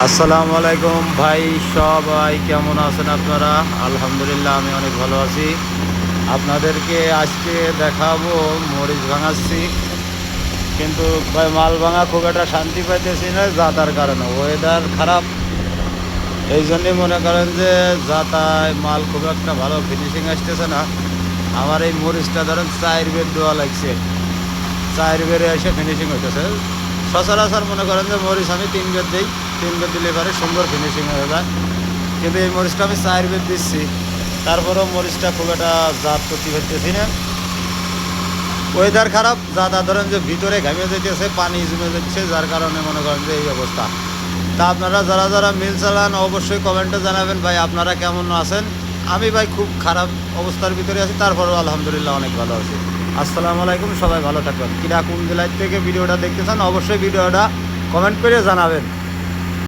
আসসালামু আলাইকুম ভাই, সবাই কেমন আছেন আপনারা? আলহামদুলিল্লাহ আমি অনেক ভালো আছি। আপনাদেরকে আজকে দেখাবো মরিচ ভাঙাচ্ছি, কিন্তু ভাই মাল ভাঙা খুব একটা শান্তি পাইতেছি না যাতার কারণে। ওয়েদার খারাপ, এই জন্যই মনে করেন যে যাতায় মাল খুব একটা ভালো ফিনিশিং আসতেছে না। আমার এই মরিচটা ধরেন 4 বের দেওয়া লাগছে, 4 বেরে এসে ফিনিশিং হইতেছে। সচরাচর মনে করেন যে মরিচ আমি 3 বের দিই, 3 বের দিলে এবারে সুন্দর ফিনিশিং হয়ে যায়, কিন্তু এই মরিচটা আমি 4 বের দিচ্ছি, তারপরেও মরিচটা খুব একটা জাত করতে পারতেছি না। ওয়েদার খারাপ, যাতা ধরেন যে ভিতরে ঘামিয়ে যেতেছে, পানি জমে যাচ্ছে, যার কারণে মনে করেন যে এই অবস্থা। তা আপনারা যারা যারা মিল চালান অবশ্যই কমেন্টে জানাবেন ভাই আপনারা কেমন আছেন। আমি ভাই খুব খারাপ অবস্থার ভিতরে আছি, তারপরেও আলহামদুলিল্লাহ অনেক ভালো আছি। আসসালামু আলাইকুম, সবাই ভালো থাকবেন। কিরা কোন জেলার থেকে ভিডিওটা দেখতেছেন অবশ্যই ভিডিওটা কমেন্ট করে জানাবেন।